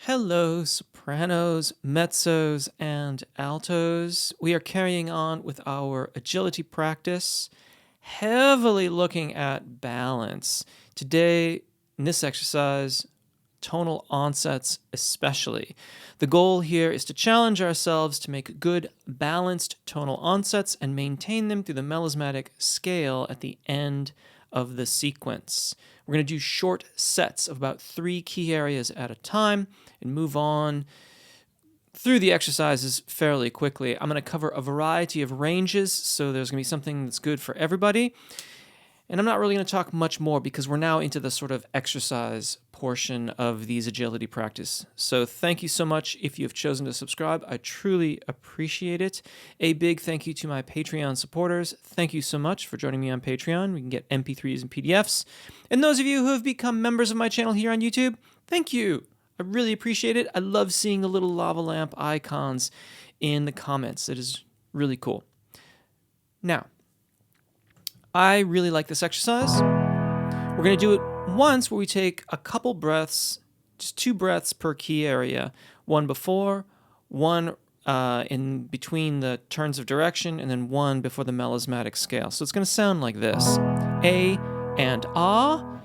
Hello, sopranos, mezzos, and altos. We are carrying on with our agility practice, heavily looking at balance. Today, in this exercise, tonal onsets especially. The goal here is to challenge ourselves to make good, balanced tonal onsets and maintain them through the melismatic scale at the end of the sequence. We're going to do short sets of about 3 key areas at a time and move on through the exercises fairly quickly. I'm going to cover a variety of ranges, so there's going to be something that's good for everybody. And I'm not really going to talk much more because we're now into the sort of exercise portion of these agility practice. So thank you so much if you have chosen to subscribe. I truly appreciate it. A big thank you to my Patreon supporters. Thank you so much for joining me on Patreon. We can get MP3s and PDFs. And those of you who have become members of my channel here on YouTube, thank you. I really appreciate it. I love seeing the little lava lamp icons in the comments. It is really cool. Now, I really like this exercise. We're going to do it once where we take a couple breaths, just 2 breaths per key area, one before, one in between the turns of direction, and then one before the melismatic scale. So it's going to sound like this. A and ah.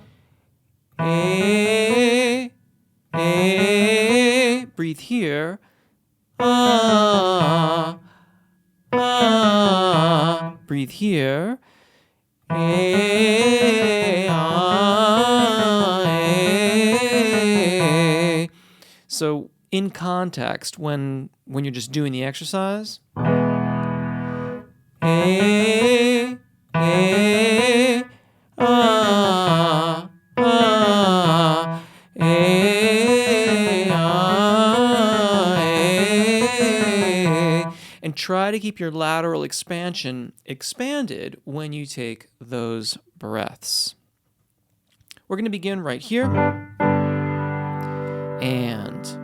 A. Breathe here. Ah. Ah. Breathe here. So in context, when you're just doing the exercise, and try to keep your lateral expansion expanded when you take those breaths. We're going to begin right here. And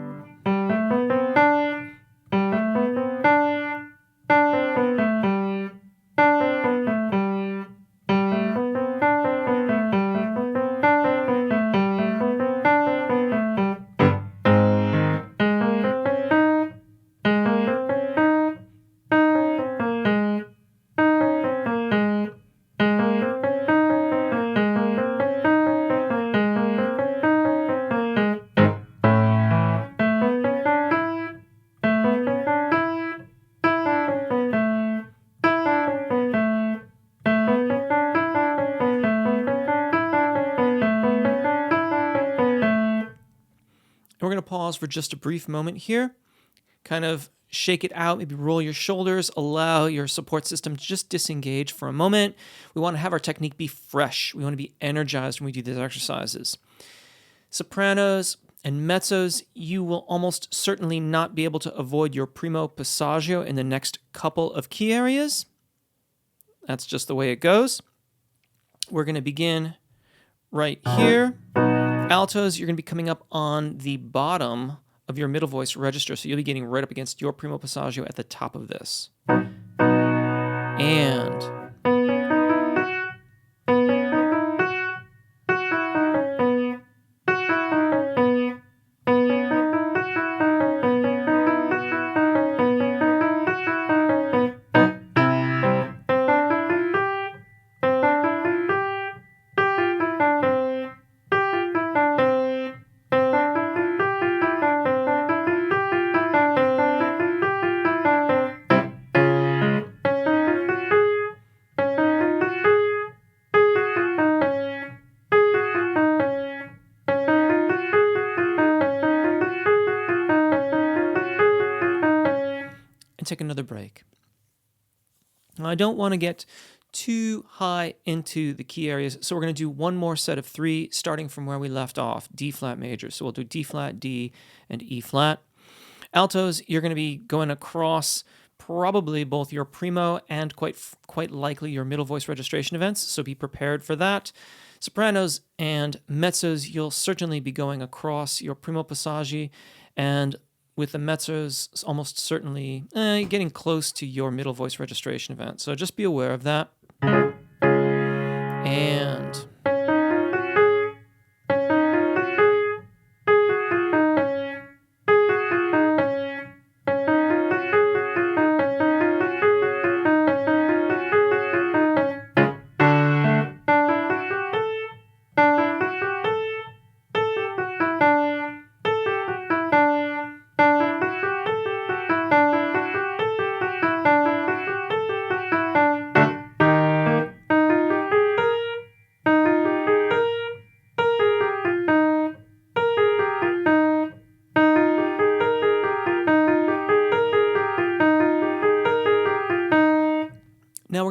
we're going to pause for just a brief moment here, kind of shake it out, maybe roll your shoulders, allow your support system to just disengage for a moment. We want to have our technique be fresh. We want to be energized when we do these exercises. Sopranos and mezzos, you will almost certainly not be able to avoid your primo passaggio in the next couple of key areas. That's just the way it goes. We're going to begin right here. Altos, you're going to be coming up on the bottom of your middle voice register, so you'll be getting right up against your primo passaggio at the top of this. And take another break. Now, I don't want to get too high into the key areas, so we're going to do one more set of 3, starting from where we left off, D flat major. So we'll do D flat, D, and E flat. Altos, you're going to be going across probably both your primo and quite likely your middle voice registration events, so be prepared for that. Sopranos and mezzos, you'll certainly be going across your primo passaggi, and with the mezzos, almost certainly getting close to your middle voice registration event. So just be aware of that. And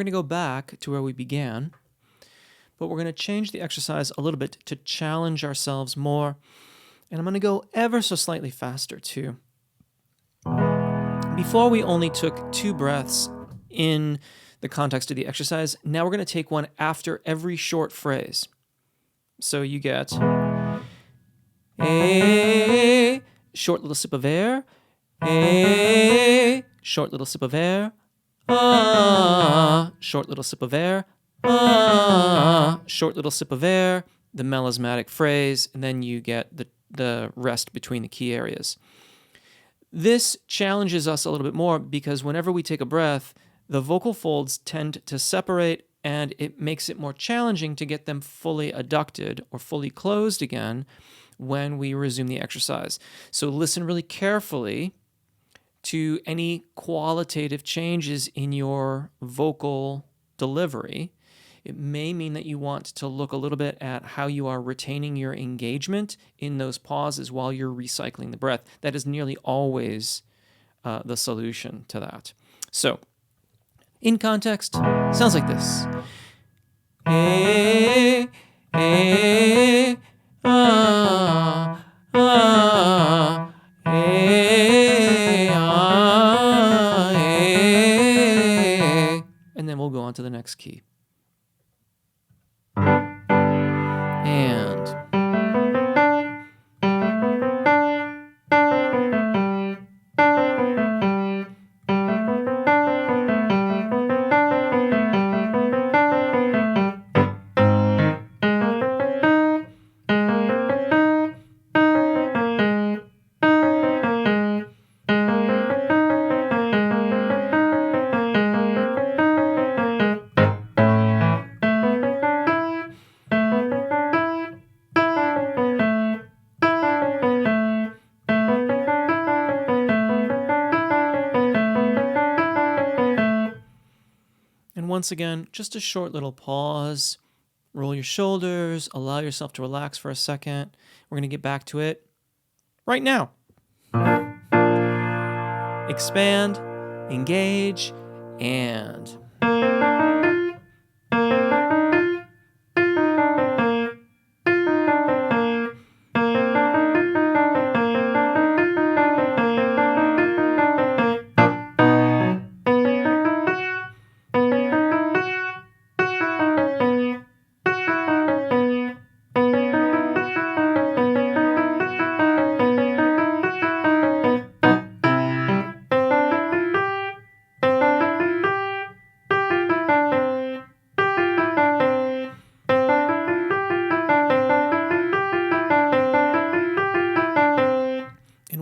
going to go back to where we began, but we're going to change the exercise a little bit to challenge ourselves more. And I'm going to go ever so slightly faster too. Before we only took 2 breaths in the context of the exercise. Now we're going to take one after every short phrase. So you get a short little sip of air, a short little sip of air, short little sip of air, short little sip of air, the melismatic phrase, and then you get the rest between the key areas. This challenges us a little bit more because whenever we take a breath, the vocal folds tend to separate, and it makes it more challenging to get them fully adducted or fully closed again when we resume the exercise. So listen really carefully to any qualitative changes in your vocal delivery. It may mean that you want to look a little bit at how you are retaining your engagement in those pauses while you're recycling the breath. That is nearly always the solution to that. So, in context, sounds like this. And then we'll go on to the next key. And once again, just a short little pause. Roll your shoulders, allow yourself to relax for a second. We're going to get back to it right now. Expand, engage, and...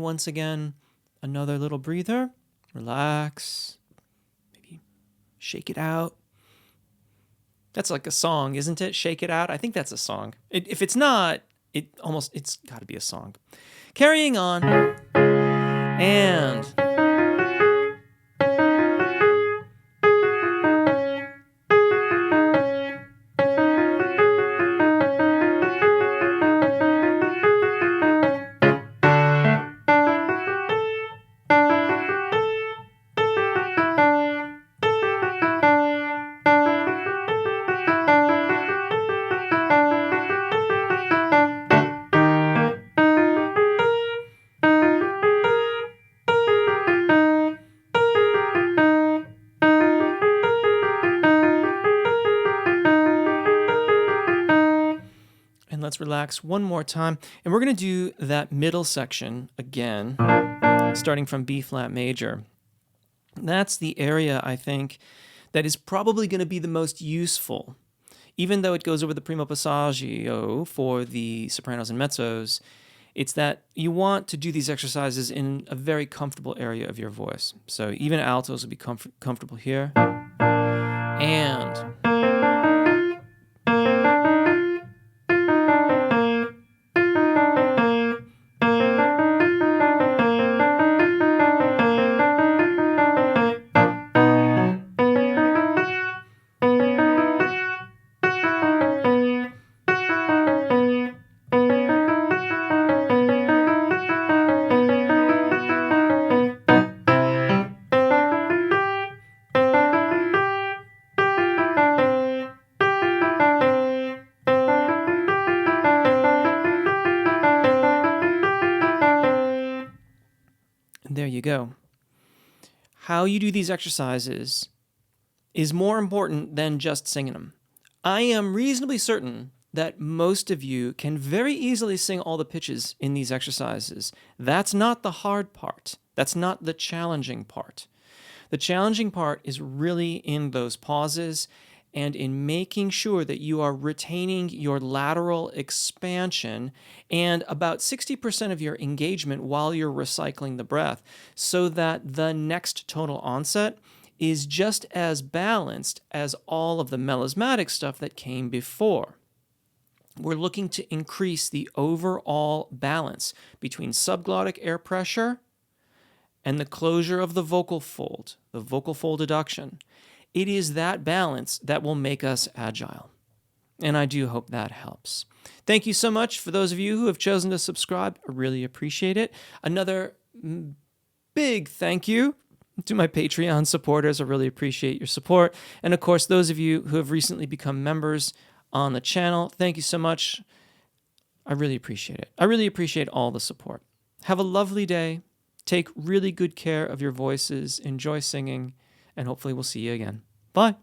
once again, another little breather. Relax. Maybe shake it out. That's like a song, isn't it? Shake it out. I think that's a song. If it's not, it's got to be a song. Carrying on. And... let's relax one more time. And we're going to do that middle section again, starting from B flat major. That's the area, I think, that is probably going to be the most useful. Even though it goes over the primo passaggio for the sopranos and mezzos, it's that you want to do these exercises in a very comfortable area of your voice. So even altos will be comfortable here. And... there you go. How you do these exercises is more important than just singing them. I am reasonably certain that most of you can very easily sing all the pitches in these exercises. That's not the hard part. That's not the challenging part. The challenging part is really in those pauses and in making sure that you are retaining your lateral expansion and about 60% of your engagement while you're recycling the breath, so that the next tonal onset is just as balanced as all of the melismatic stuff that came before. We're looking to increase the overall balance between subglottic air pressure and the closure of the vocal fold adduction. It is that balance that will make us agile. And I do hope that helps. Thank you so much for those of you who have chosen to subscribe. I really appreciate it. Another big thank you to my Patreon supporters. I really appreciate your support. And of course, those of you who have recently become members on the channel, thank you so much. I really appreciate it. I really appreciate all the support. Have a lovely day. Take really good care of your voices. Enjoy singing. And hopefully we'll see you again. Bye.